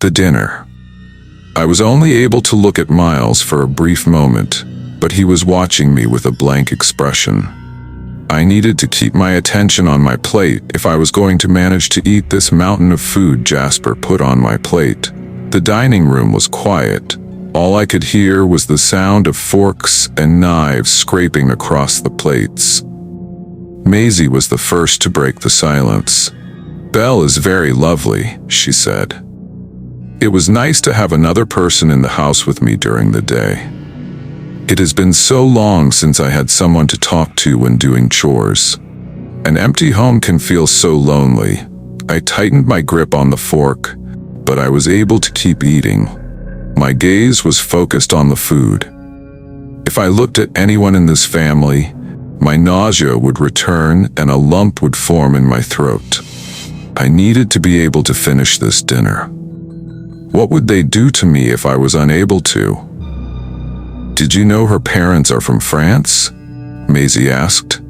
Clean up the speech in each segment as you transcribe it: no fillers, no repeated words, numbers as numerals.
The dinner. I was only able to look at Miles for a brief moment, but he was watching me with a blank expression. I needed to keep my attention on my plate if I was going to manage to eat this mountain of food Jasper put on my plate. The dining room was quiet. All I could hear was the sound of forks and knives scraping across the plates. Maisie was the first to break the silence. "Belle is very lovely," she said. It was nice to have another person in the house with me during the day. It has been so long since I had someone to talk to when doing chores. An empty home can feel so lonely. I tightened my grip on the fork, but I was able to keep eating. My gaze was focused on the food. If I looked at anyone in this family, my nausea would return and a lump would form in my throat. I needed to be able to finish this dinner. What would they do to me if I was unable to? "Did you know her parents are from France?" Maisie asked.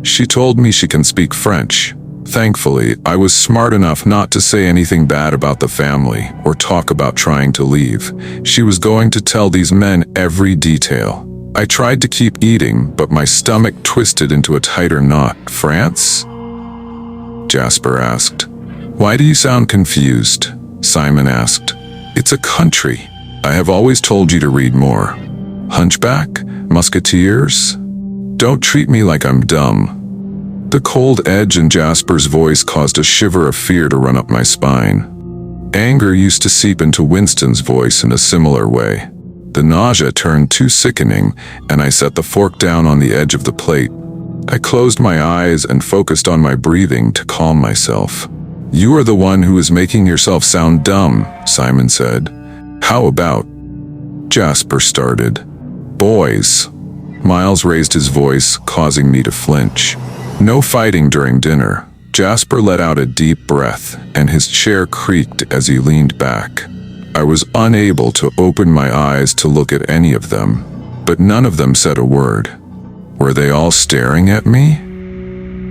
She told me she can speak French. Thankfully, I was smart enough not to say anything bad about the family or talk about trying to leave. She was going to tell these men every detail. I tried to keep eating, but my stomach twisted into a tighter knot. "France?" Jasper asked. "Why do you sound confused?" Simon asked. "It's a country. I have always told you to read more. Hunchback? Musketeers? Don't treat me like I'm dumb." The cold edge in Jasper's voice caused a shiver of fear to run up my spine. Anger used to seep into Winston's voice in a similar way. The nausea turned too sickening, and I set the fork down on the edge of the plate. I closed my eyes and focused on my breathing to calm myself. "You are the one who is making yourself sound dumb," Simon said. "How about?" Jasper started. "Boys." Miles raised his voice, causing me to flinch. No fighting during dinner. Jasper let out a deep breath, and his chair creaked as he leaned back. I was unable to open my eyes to look at any of them, but none of them said a word. Were they all staring at me?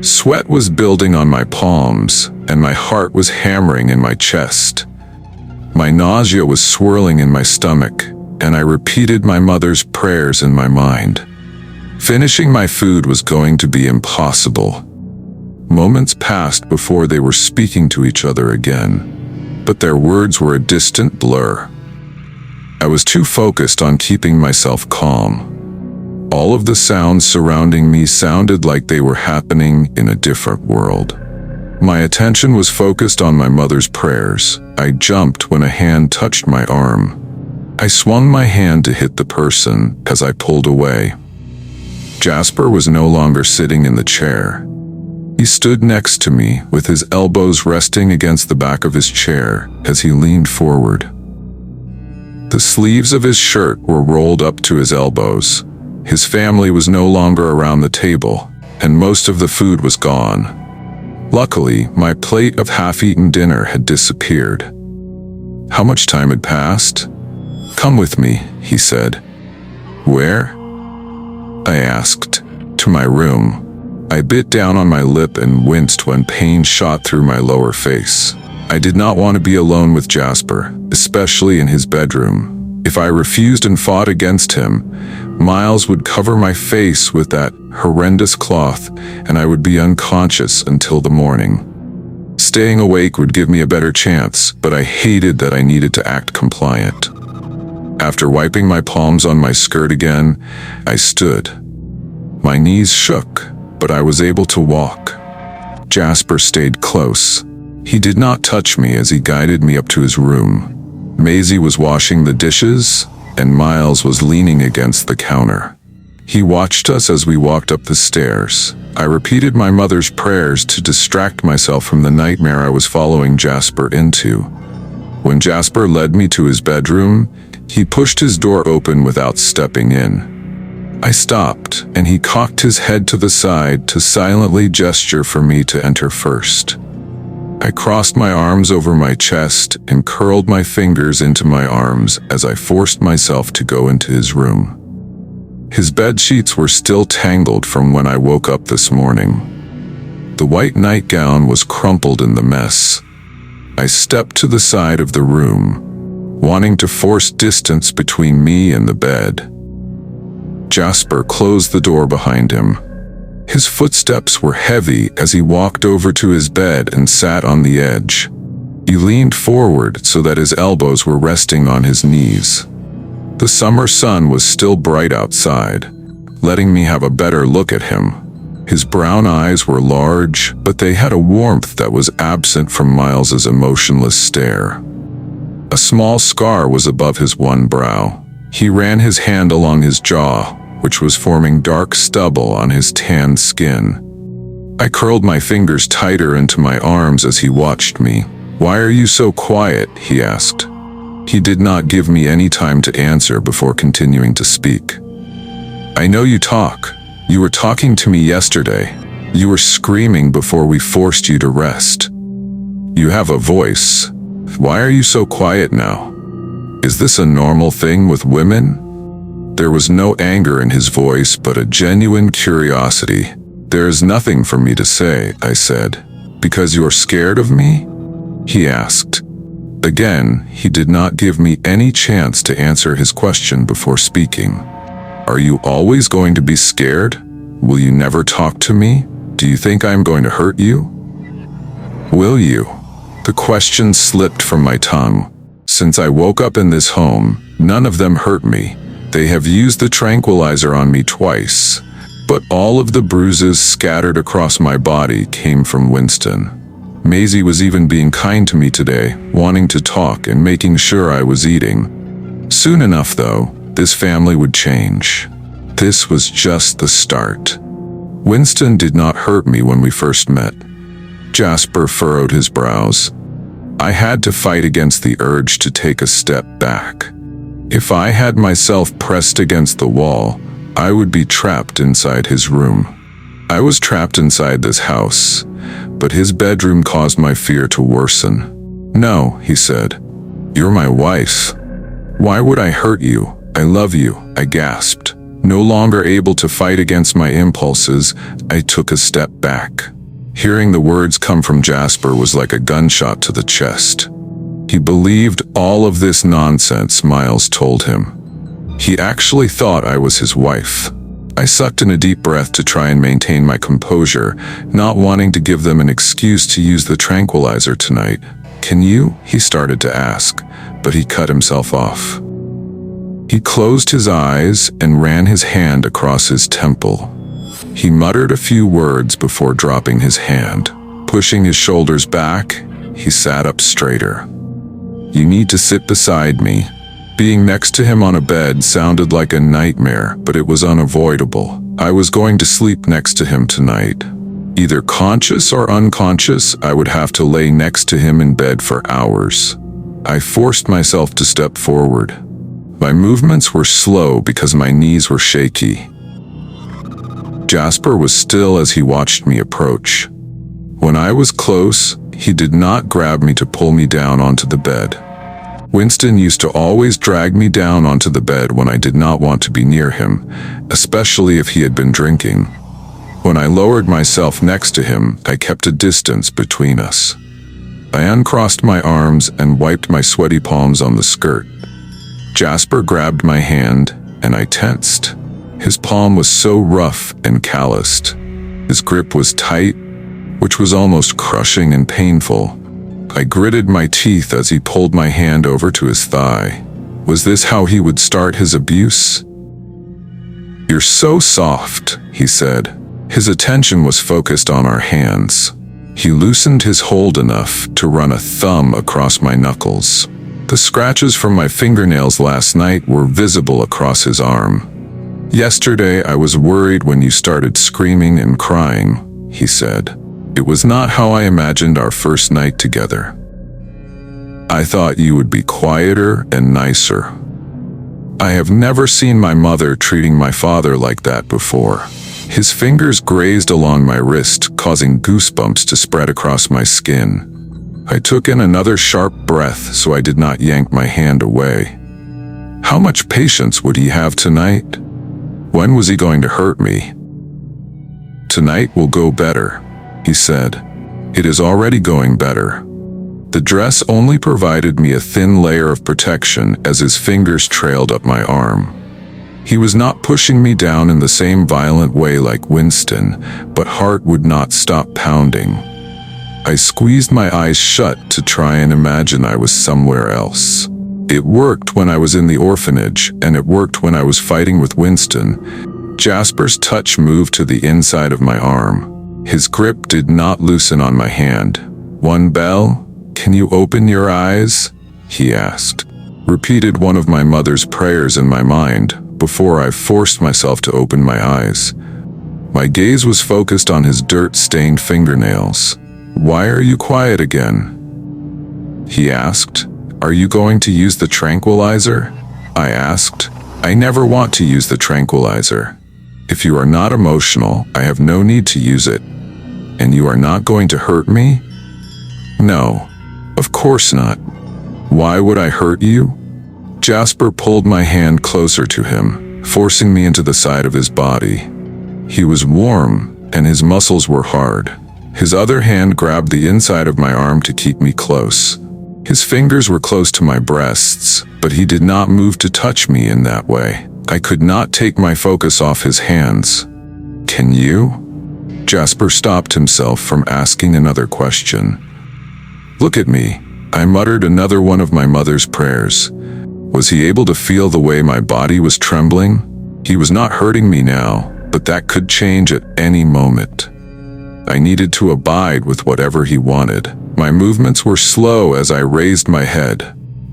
Sweat was building on my palms, and my heart was hammering in my chest. My nausea was swirling in my stomach, and I repeated my mother's prayers in my mind. Finishing my food was going to be impossible. Moments passed before they were speaking to each other again, but their words were a distant blur. I was too focused on keeping myself calm. All of the sounds surrounding me sounded like they were happening in a different world. My attention was focused on my mother's prayers. I jumped when a hand touched my arm. I swung my hand to hit the person as I pulled away. Jasper was no longer sitting in the chair. He stood next to me with his elbows resting against the back of his chair as he leaned forward. The sleeves of his shirt were rolled up to his elbows. His family was no longer around the table, and most of the food was gone. Luckily, my plate of half-eaten dinner had disappeared. How much time had passed? "Come with me," he said. "Where?" I asked. "To my room." I bit down on my lip and winced when pain shot through my lower face. I did not want to be alone with Jasper, especially in his bedroom. If I refused and fought against him, Miles would cover my face with that horrendous cloth, and I would be unconscious until the morning. Staying awake would give me a better chance, but I hated that I needed to act compliant. After wiping my palms on my skirt again, I stood. My knees shook, but I was able to walk. Jasper stayed close. He did not touch me as he guided me up to his room. Maisie was washing the dishes, and Miles was leaning against the counter. He watched us as we walked up the stairs. I repeated my mother's prayers to distract myself from the nightmare I was following Jasper into. When Jasper led me to his bedroom, he pushed his door open without stepping in. I stopped, and he cocked his head to the side to silently gesture for me to enter first. I crossed my arms over my chest and curled my fingers into my arms as I forced myself to go into his room. His bed sheets were still tangled from when I woke up this morning. The white nightgown was crumpled in the mess. I stepped to the side of the room, wanting to force distance between me and the bed. Jasper closed the door behind him. His footsteps were heavy as he walked over to his bed and sat on the edge. He leaned forward so that his elbows were resting on his knees. The summer sun was still bright outside, letting me have a better look at him. His brown eyes were large, but they had a warmth that was absent from Miles's emotionless stare. A small scar was above his one brow. He ran his hand along his jaw, which was forming dark stubble on his tanned skin. I curled my fingers tighter into my arms as he watched me. "Why are you so quiet?" he asked. He did not give me any time to answer before continuing to speak. "I know you talk. You were talking to me yesterday. You were screaming before we forced you to rest. You have a voice. Why are you so quiet now? Is this a normal thing with women?" There was no anger in his voice, but a genuine curiosity. "There is nothing for me to say," I said. "Because you're scared of me?" he asked. Again, he did not give me any chance to answer his question before speaking. "Are you always going to be scared? Will you never talk to me? Do you think I'm going to hurt you?" "Will you?" The question slipped from my tongue. Since I woke up in this home, none of them hurt me. They have used the tranquilizer on me twice, but all of the bruises scattered across my body came from Winston. Maisie was even being kind to me today, wanting to talk and making sure I was eating. Soon enough, though, this family would change. This was just the start. Winston did not hurt me when we first met. Jasper furrowed his brows. I had to fight against the urge to take a step back. If I had myself pressed against the wall, I would be trapped inside his room. I was trapped inside this house, but his bedroom caused my fear to worsen. "No," he said. "You're my wife. Why would I hurt you? I love you," I gasped. No longer able to fight against my impulses, I took a step back. Hearing the words come from Jasper was like a gunshot to the chest. He believed all of this nonsense Miles told him. He actually thought I was his wife. I sucked in a deep breath to try and maintain my composure, not wanting to give them an excuse to use the tranquilizer tonight. "Can you?" he started to ask, but he cut himself off. He closed his eyes and ran his hand across his temple. He muttered a few words before dropping his hand. Pushing his shoulders back, he sat up straighter. "You need to sit beside me." Being next to him on a bed sounded like a nightmare, but it was unavoidable. I was going to sleep next to him tonight. Either conscious or unconscious, I would have to lay next to him in bed for hours. I forced myself to step forward. My movements were slow because my knees were shaky. Jasper was still as he watched me approach. When I was close, he did not grab me to pull me down onto the bed. Winston used to always drag me down onto the bed when I did not want to be near him, especially if he had been drinking. When I lowered myself next to him, I kept a distance between us. I uncrossed my arms and wiped my sweaty palms on the skirt. Jasper grabbed my hand, and I tensed. His palm was so rough and calloused. His grip was tight, which was almost crushing and painful. I gritted my teeth as he pulled my hand over to his thigh. Was this how he would start his abuse? "You're so soft," he said. His attention was focused on our hands. He loosened his hold enough to run a thumb across my knuckles. The scratches from my fingernails last night were visible across his arm. "Yesterday I was worried when you started screaming and crying," he said. "It was not how I imagined our first night together. I thought you would be quieter and nicer." I have never seen my mother treating my father like that before. His fingers grazed along my wrist, causing goosebumps to spread across my skin. I took in another sharp breath so I did not yank my hand away. How much patience would he have tonight? When was he going to hurt me? "Tonight will go better," he said. "It is already going better." The dress only provided me a thin layer of protection as his fingers trailed up my arm. He was not pushing me down in the same violent way like Winston, but heart would not stop pounding. I squeezed my eyes shut to try and imagine I was somewhere else. It worked when I was in the orphanage, and it worked when I was fighting with Winston. Jasper's touch moved to the inside of my arm. His grip did not loosen on my hand. "One bell? Can you open your eyes?" he asked. Repeated one of my mother's prayers in my mind before I forced myself to open my eyes. My gaze was focused on his dirt-stained fingernails. "Why are you quiet again?" he asked. "Are you going to use the tranquilizer?" I asked. "I never want to use the tranquilizer. If you are not emotional, I have no need to use it. And you are not going to hurt me?" "No, of course not. Why would I hurt you?" Jasper pulled my hand closer to him, forcing me into the side of his body. He was warm, and his muscles were hard. His other hand grabbed the inside of my arm to keep me close. His fingers were close to my breasts, but he did not move to touch me in that way. I could not take my focus off his hands. "Can you?" Jasper stopped himself from asking another question. "Look at me," I muttered another one of my mother's prayers. Was he able to feel the way my body was trembling? He was not hurting me now, but that could change at any moment. I needed to abide with whatever he wanted. My movements were slow as I raised my head,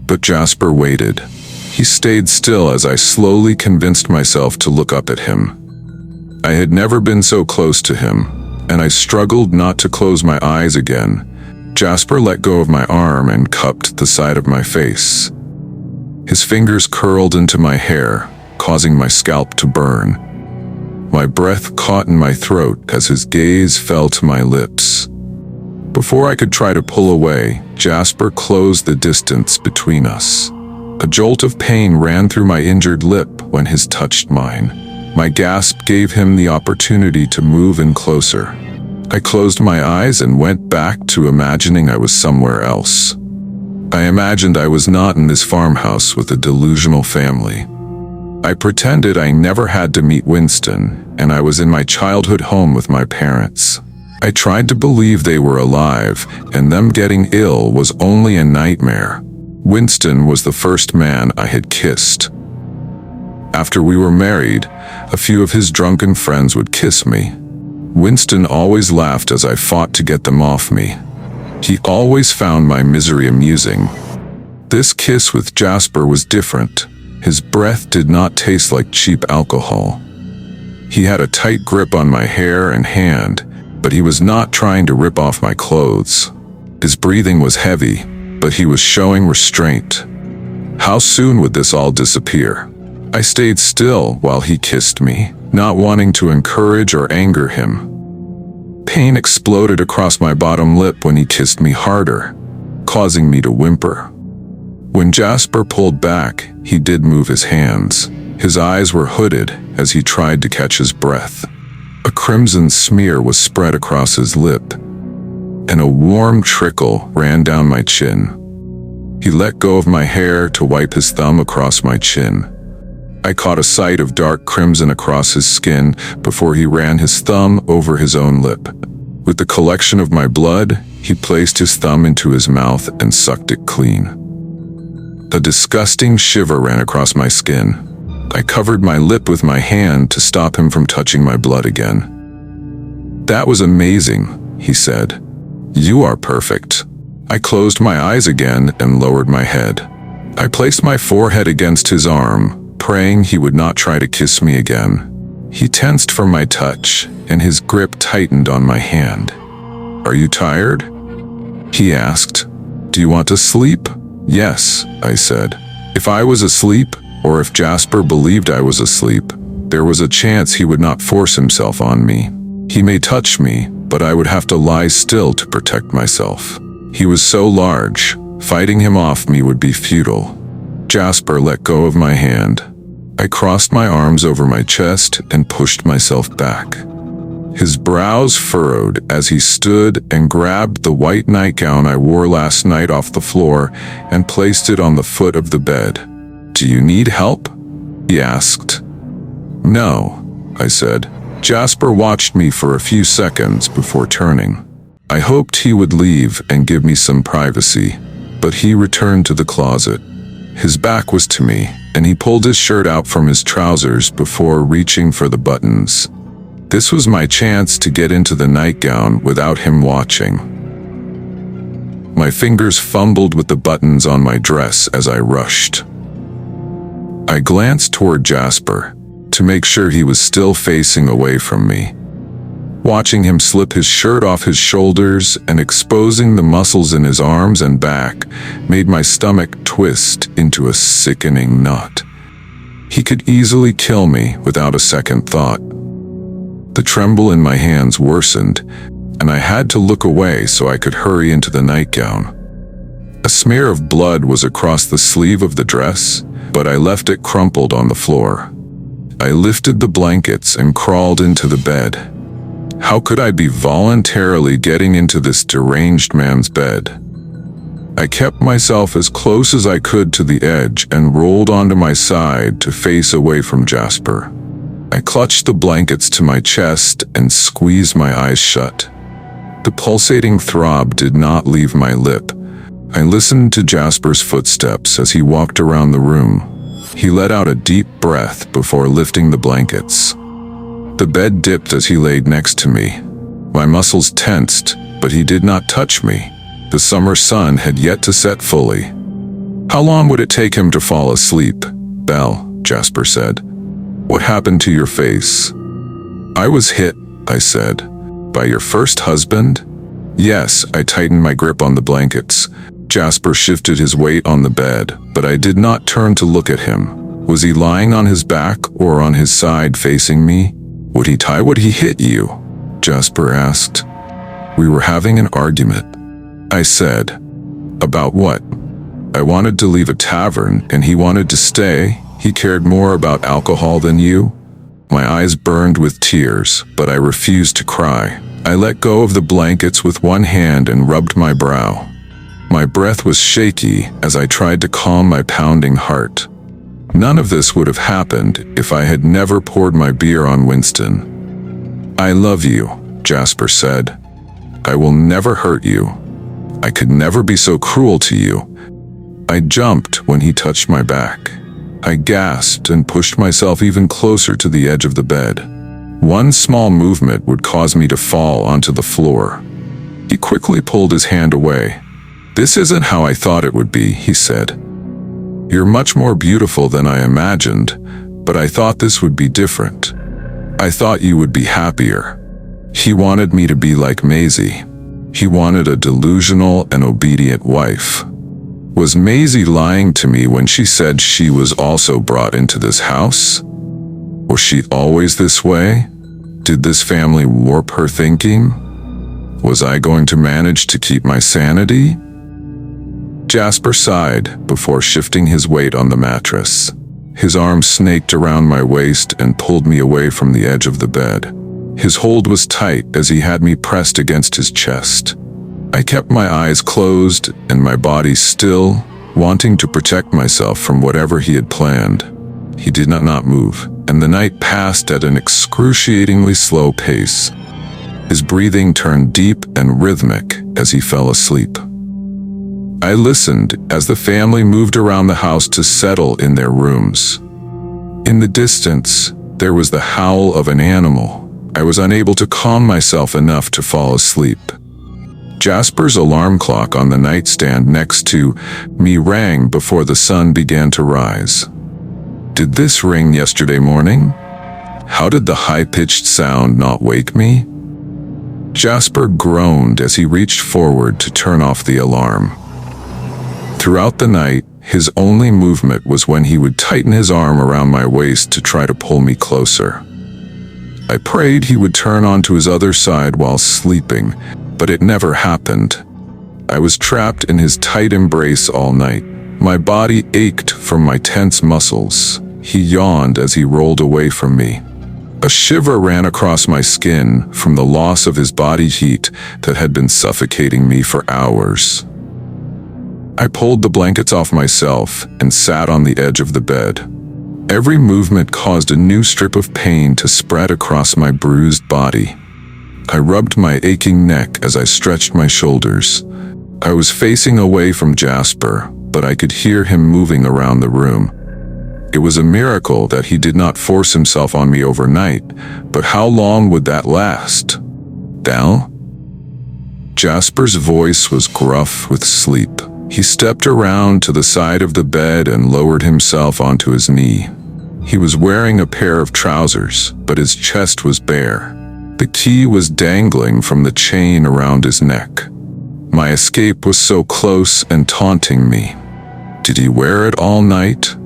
but Jasper waited. He stayed still as I slowly convinced myself to look up at him. I had never been so close to him, and I struggled not to close my eyes again. Jasper let go of my arm and cupped the side of my face. His fingers curled into my hair, causing my scalp to burn. My breath caught in my throat as his gaze fell to my lips. Before I could try to pull away, Jasper closed the distance between us. A jolt of pain ran through my injured lip when his touched mine. My gasp gave him the opportunity to move in closer. I closed my eyes and went back to imagining I was somewhere else. I imagined I was not in this farmhouse with a delusional family. I pretended I never had to meet Winston, and I was in my childhood home with my parents. I tried to believe they were alive, and them getting ill was only a nightmare. Winston was the first man I had kissed. After we were married, a few of his drunken friends would kiss me. Winston always laughed as I fought to get them off me. He always found my misery amusing. This kiss with Jasper was different. His breath did not taste like cheap alcohol. He had a tight grip on my hair and hand, but he was not trying to rip off my clothes. His breathing was heavy, but he was showing restraint. How soon would this all disappear? I stayed still while he kissed me, not wanting to encourage or anger him. Pain exploded across my bottom lip when he kissed me harder, causing me to whimper. When Jasper pulled back, he did move his hands. His eyes were hooded as he tried to catch his breath. A crimson smear was spread across his lip, and a warm trickle ran down my chin. He let go of my hair to wipe his thumb across my chin. I caught a sight of dark crimson across his skin before he ran his thumb over his own lip. With the collection of my blood, he placed his thumb into his mouth and sucked it clean. A disgusting shiver ran across my skin. I covered my lip with my hand to stop him from touching my blood again. "That was amazing," he said. "You are perfect." I closed my eyes again and lowered my head. I placed my forehead against his arm, praying he would not try to kiss me again. He tensed from my touch, and his grip tightened on my hand. "Are you tired?" he asked. "Do you want to sleep?" "Yes," I said. If I was asleep, or if Jasper believed I was asleep, there was a chance he would not force himself on me. He may touch me, but I would have to lie still to protect myself. He was so large, fighting him off me would be futile. Jasper let go of my hand. I crossed my arms over my chest and pushed myself back. His brows furrowed as he stood and grabbed the white nightgown I wore last night off the floor and placed it on the foot of the bed. "Do you need help?" he asked. "No," I said. Jasper watched me for a few seconds before turning. I hoped he would leave and give me some privacy, but he returned to the closet. His back was to me, and he pulled his shirt out from his trousers before reaching for the buttons. This was my chance to get into the nightgown without him watching. My fingers fumbled with the buttons on my dress as I rushed. I glanced toward Jasper to make sure he was still facing away from me. Watching him slip his shirt off his shoulders and exposing the muscles in his arms and back made my stomach twist into a sickening knot. He could easily kill me without a second thought. The tremble in my hands worsened, and I had to look away so I could hurry into the nightgown. A smear of blood was across the sleeve of the dress, but I left it crumpled on the floor. I lifted the blankets and crawled into the bed. How could I be voluntarily getting into this deranged man's bed? I kept myself as close as I could to the edge and rolled onto my side to face away from Jasper. I clutched the blankets to my chest and squeezed my eyes shut. The pulsating throb did not leave my lip. I listened to Jasper's footsteps as he walked around the room. He let out a deep breath before lifting the blankets. The bed dipped as he laid next to me. My muscles tensed, but he did not touch me. The summer sun had yet to set fully. "How long would it take him to fall asleep?" "Belle," Jasper said. "What happened to your face?" "I was hit," I said. "By your first husband?" "Yes," I tightened my grip on the blankets. Jasper shifted his weight on the bed, but I did not turn to look at him. Was he lying on his back or on his side facing me? "Would he hit you?" Jasper asked. "We were having an argument," I said. "About what?" "I wanted to leave a tavern, and he wanted to stay. He cared more about alcohol than you." My eyes burned with tears, but I refused to cry. I let go of the blankets with one hand and rubbed my brow. My breath was shaky as I tried to calm my pounding heart. None of this would have happened if I had never poured my beer on Winston. "I love you," Jasper said. "I will never hurt you. I could never be so cruel to you." I jumped when he touched my back. I gasped and pushed myself even closer to the edge of the bed. One small movement would cause me to fall onto the floor. He quickly pulled his hand away. "This isn't how I thought it would be," he said. "You're much more beautiful than I imagined, but I thought this would be different. I thought you would be happier." He wanted me to be like Maisie. He wanted a delusional and obedient wife. Was Maisie lying to me when she said she was also brought into this house? Was she always this way? Did this family warp her thinking? Was I going to manage to keep my sanity? Jasper sighed before shifting his weight on the mattress. His arm snaked around my waist and pulled me away from the edge of the bed. His hold was tight as he had me pressed against his chest. I kept my eyes closed and my body still, wanting to protect myself from whatever he had planned. He did not move, and the night passed at an excruciatingly slow pace. His breathing turned deep and rhythmic as he fell asleep. I listened as the family moved around the house to settle in their rooms. In the distance, there was the howl of an animal. I was unable to calm myself enough to fall asleep. Jasper's alarm clock on the nightstand next to me rang before the sun began to rise. Did this ring yesterday morning? How did the high-pitched sound not wake me? Jasper groaned as he reached forward to turn off the alarm. Throughout the night, his only movement was when he would tighten his arm around my waist to try to pull me closer. I prayed he would turn onto his other side while sleeping, but it never happened. I was trapped in his tight embrace all night. My body ached from my tense muscles. He yawned as he rolled away from me. A shiver ran across my skin from the loss of his body heat that had been suffocating me for hours. I pulled the blankets off myself and sat on the edge of the bed. Every movement caused a new strip of pain to spread across my bruised body. I rubbed my aching neck as I stretched my shoulders. I was facing away from Jasper, but I could hear him moving around the room. It was a miracle that he did not force himself on me overnight, but how long would that last? Dal? Jasper's voice was gruff with sleep. He stepped around to the side of the bed and lowered himself onto his knee. He was wearing a pair of trousers, but his chest was bare. The key was dangling from the chain around his neck. My escape was so close and taunting me. Did he wear it all night?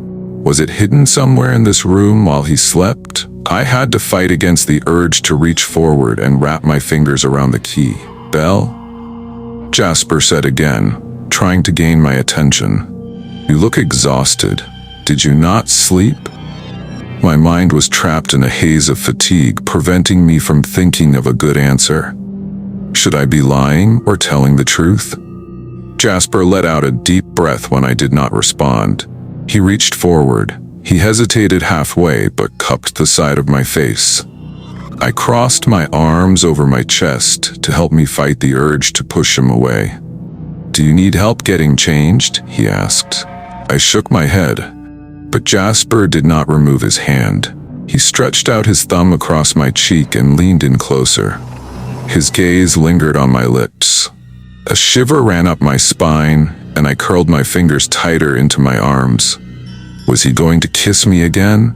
Was it hidden somewhere in this room while he slept? I had to fight against the urge to reach forward and wrap my fingers around the key. Belle? Jasper said again, trying to gain my attention. You look exhausted. Did you not sleep? My mind was trapped in a haze of fatigue, preventing me from thinking of a good answer. Should I be lying or telling the truth? Jasper let out a deep breath when I did not respond. He reached forward. He hesitated halfway but cupped the side of my face. I crossed my arms over my chest to help me fight the urge to push him away. Do you need help getting changed? He asked. I shook my head, but Jasper did not remove his hand. He stretched out his thumb across my cheek and leaned in closer. His gaze lingered on my lips. A shiver ran up my spine, and I curled my fingers tighter into my arms. Was he going to kiss me again?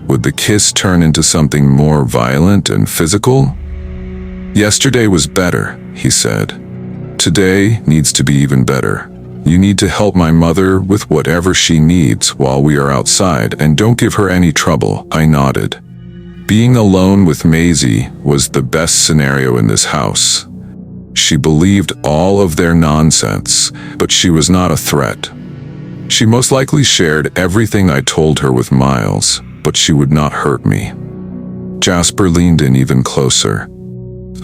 Would the kiss turn into something more violent and physical? Yesterday was better, he said. Today needs to be even better. You need to help my mother with whatever she needs while we are outside, and don't give her any trouble. I nodded. Being alone with Maisie was the best scenario in this house. She believed all of their nonsense, but she was not a threat. She most likely shared everything I told her with Miles, but she would not hurt me. Jasper leaned in even closer.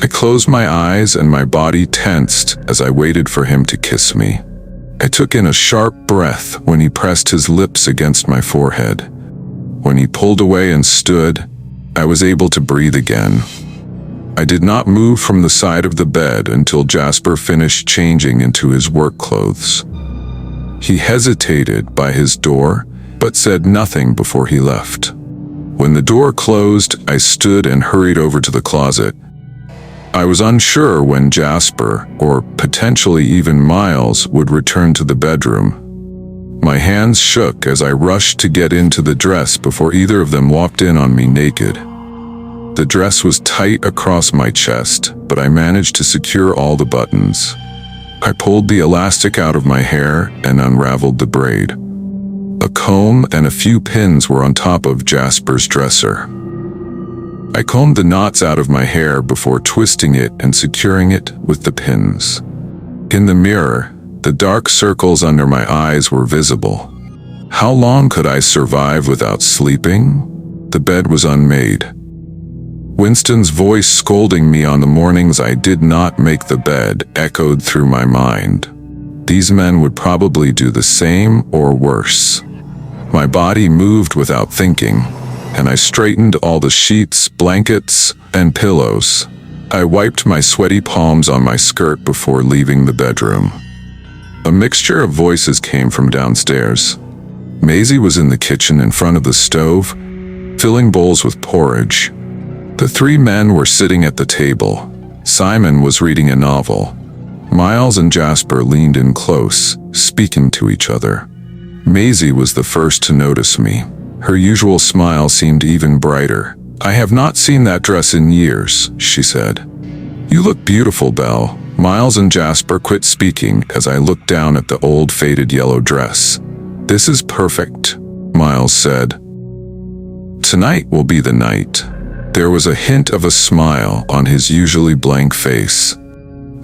I closed my eyes and my body tensed as I waited for him to kiss me. I took in a sharp breath when he pressed his lips against my forehead. When he pulled away and stood, I was able to breathe again. I did not move from the side of the bed until Jasper finished changing into his work clothes. He hesitated by his door, but said nothing before he left. When the door closed, I stood and hurried over to the closet. I was unsure when Jasper, or potentially even Miles, would return to the bedroom. My hands shook as I rushed to get into the dress before either of them walked in on me naked. The dress was tight across my chest, but I managed to secure all the buttons. I pulled the elastic out of my hair and unraveled the braid. A comb and a few pins were on top of Jasper's dresser. I combed the knots out of my hair before twisting it and securing it with the pins. In the mirror, the dark circles under my eyes were visible. How long could I survive without sleeping? The bed was unmade. Winston's voice scolding me on the mornings I did not make the bed echoed through my mind. These men would probably do the same or worse. My body moved without thinking, and I straightened all the sheets, blankets, and pillows. I wiped my sweaty palms on my skirt before leaving the bedroom. A mixture of voices came from downstairs. Maisie was in the kitchen in front of the stove, filling bowls with porridge. The three men were sitting at the table. Simon was reading a novel. Miles and Jasper leaned in close, speaking to each other. Maisie was the first to notice me. Her usual smile seemed even brighter. I have not seen that dress in years, she said. You look beautiful, Belle. Miles and Jasper quit speaking as I looked down at the old faded yellow dress. This is perfect, Miles said. Tonight will be the night. There was a hint of a smile on his usually blank face.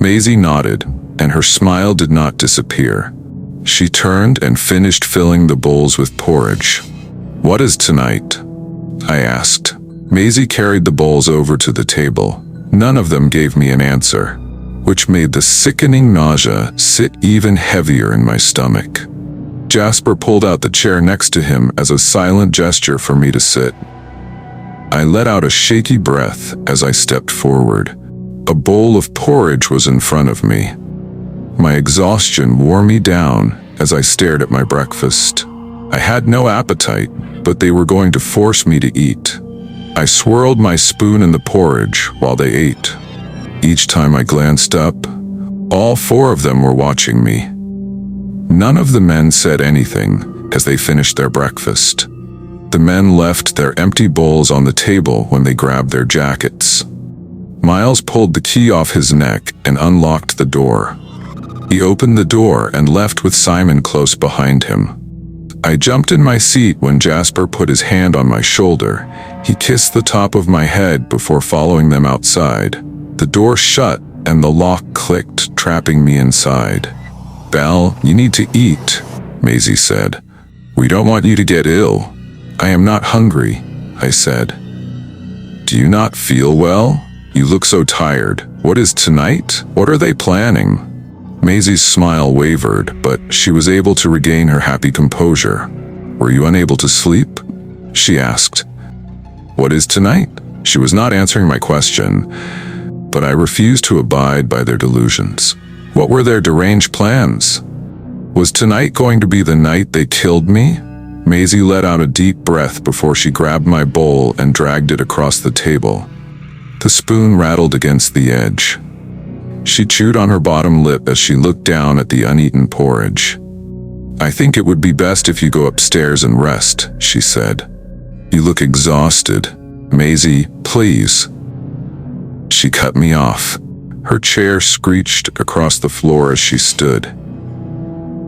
Maisie nodded, and her smile did not disappear. She turned and finished filling the bowls with porridge. What is tonight? I asked. Maisie carried the bowls over to the table. None of them gave me an answer, which made the sickening nausea sit even heavier in my stomach. Jasper pulled out the chair next to him as a silent gesture for me to sit. I let out a shaky breath as I stepped forward. A bowl of porridge was in front of me. My exhaustion wore me down as I stared at my breakfast. I had no appetite, but they were going to force me to eat. I swirled my spoon in the porridge while they ate. Each time I glanced up, all four of them were watching me. None of the men said anything as they finished their breakfast. The men left their empty bowls on the table when they grabbed their jackets. Miles pulled the key off his neck and unlocked the door. He opened the door and left with Simon close behind him. I jumped in my seat when Jasper put his hand on my shoulder. He kissed the top of my head before following them outside. The door shut and the lock clicked, trapping me inside. "Belle, you need to eat," Maisie said. "We don't want you to get ill." "I am not hungry," I said. "Do you not feel well? You look so tired. What is tonight? What are they planning?" Maisie's smile wavered, but she was able to regain her happy composure. "Were you unable to sleep?" she asked. "What is tonight?" She was not answering my question, but I refused to abide by their delusions. What were their deranged plans? Was tonight going to be the night they killed me? Maisie let out a deep breath before she grabbed my bowl and dragged it across the table. The spoon rattled against the edge. She chewed on her bottom lip as she looked down at the uneaten porridge. "I think it would be best if you go upstairs and rest," she said. "You look exhausted. Maisie, please." She cut me off. Her chair screeched across the floor as she stood.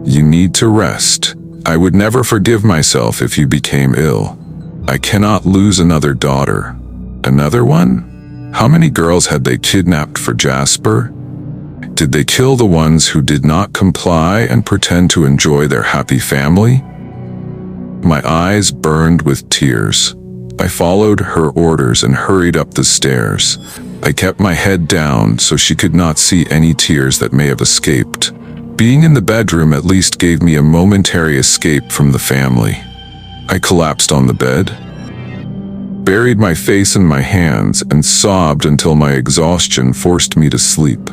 "You need to rest. I would never forgive myself if you became ill. I cannot lose another daughter." Another one? How many girls had they kidnapped for Jasper? Did they kill the ones who did not comply and pretend to enjoy their happy family? My eyes burned with tears. I followed her orders and hurried up the stairs. I kept my head down so she could not see any tears that may have escaped. Being in the bedroom at least gave me a momentary escape from the family. I collapsed on the bed, buried my face in my hands, and sobbed until my exhaustion forced me to sleep.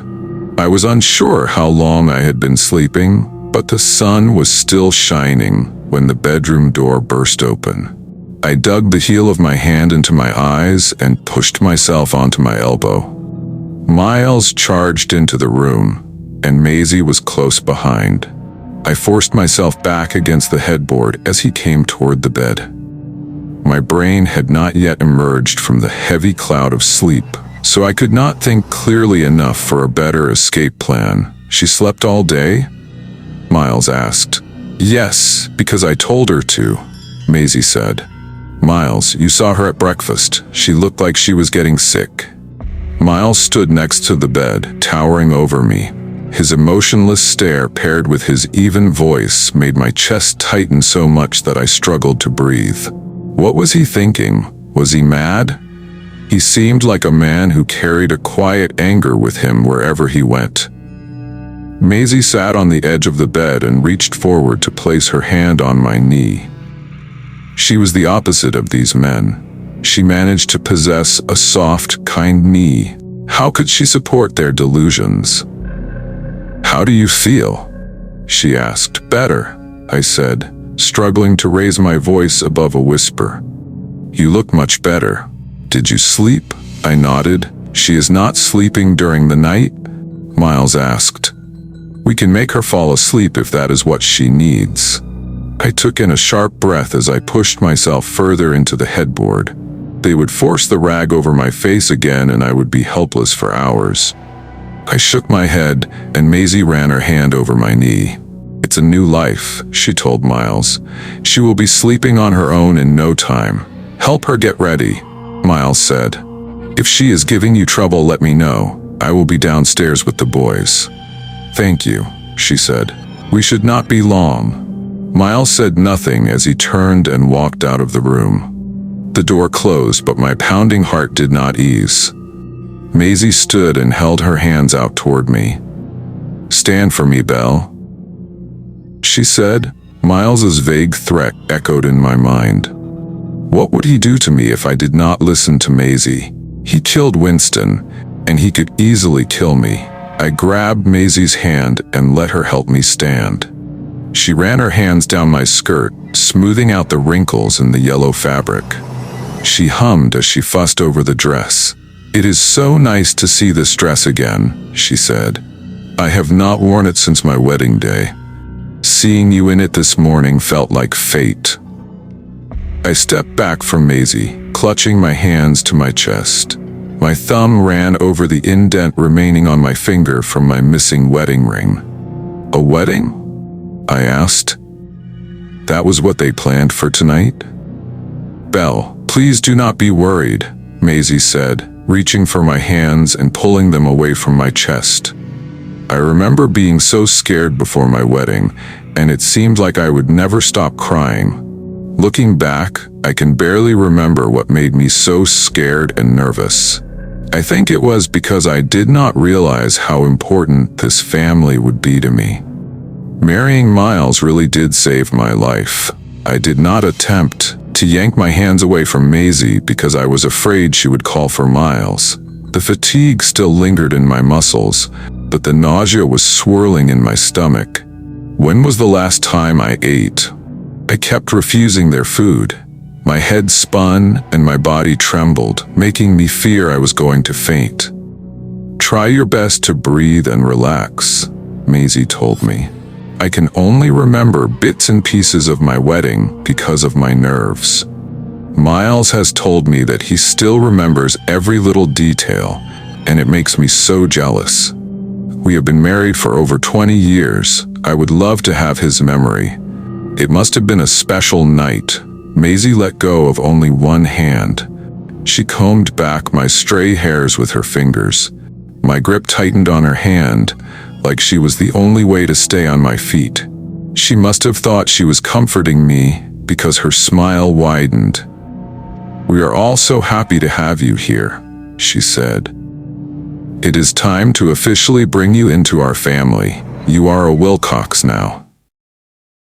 I was unsure how long I had been sleeping, but the sun was still shining when the bedroom door burst open. I dug the heel of my hand into my eyes and pushed myself onto my elbow. Miles charged into the room, and Maisie was close behind. I forced myself back against the headboard as he came toward the bed. My brain had not yet emerged from the heavy cloud of sleep, so I could not think clearly enough for a better escape plan. "She slept all day?" Miles asked. "Yes, because I told her to," Maisie said. "Miles, you saw her at breakfast. She looked like she was getting sick." Miles stood next to the bed, towering over me. His emotionless stare paired with his even voice made my chest tighten so much that I struggled to breathe. What was he thinking? Was he mad? He seemed like a man who carried a quiet anger with him wherever he went. Maisie sat on the edge of the bed and reached forward to place her hand on my knee. She was the opposite of these men. She managed to possess a soft, kind knee. How could she support their delusions? "How do you feel?" she asked. "Better," I said, struggling to raise my voice above a whisper. "You look much better. Did you sleep?" I nodded. "She is not sleeping during the night?" Miles asked. "We can make her fall asleep if that is what she needs." I took in a sharp breath as I pushed myself further into the headboard. They would force the rag over my face again and I would be helpless for hours. I shook my head and Maisie ran her hand over my knee. "It's a new life," she told Miles. "She will be sleeping on her own in no time. Help her get ready," Miles said. "If she is giving you trouble, let me know. I will be downstairs with the boys." "Thank you," she said. "We should not be long." Miles said nothing as he turned and walked out of the room. The door closed, but my pounding heart did not ease. Maisie stood and held her hands out toward me. "Stand for me, Belle," she said. Miles's vague threat echoed in my mind. What would he do to me if I did not listen to Maisie? He killed Winston, and he could easily kill me. I grabbed Maisie's hand and let her help me stand. She ran her hands down my skirt, smoothing out the wrinkles in the yellow fabric. She hummed as she fussed over the dress. "It is so nice to see this dress again," she said. "I have not worn it since my wedding day. Seeing you in it this morning felt like fate." I stepped back from Maisie, clutching my hands to my chest. My thumb ran over the indent remaining on my finger from my missing wedding ring. "A wedding?" I asked. "That was what they planned for tonight?" "Belle, please do not be worried," Maisie said, reaching for my hands and pulling them away from my chest. I remember being so scared before my wedding, and it seemed like I would never stop crying. Looking back, I can barely remember what made me so scared and nervous. I think it was because I did not realize how important this family would be to me. Marrying Miles really did save my life. I did not attempt to yank my hands away from Maisie because I was afraid she would call for Miles. The fatigue still lingered in my muscles, but the nausea was swirling in my stomach. When was the last time I ate? I kept refusing their food. My head spun and my body trembled, making me fear I was going to faint. "Try your best to breathe and relax," Maisie told me. I can only remember bits and pieces of my wedding because of my nerves. Miles has told me that he still remembers every little detail, and it makes me so jealous. We have been married for over 20 years. I would love to have his memory. It must have been a special night. Maisie let go of only one hand. She combed back my stray hairs with her fingers. My grip tightened on her hand, like she was the only way to stay on my feet. She must have thought she was comforting me because her smile widened. "We are all so happy to have you here," she said. "It is time to officially bring you into our family. You are a Wilcox now."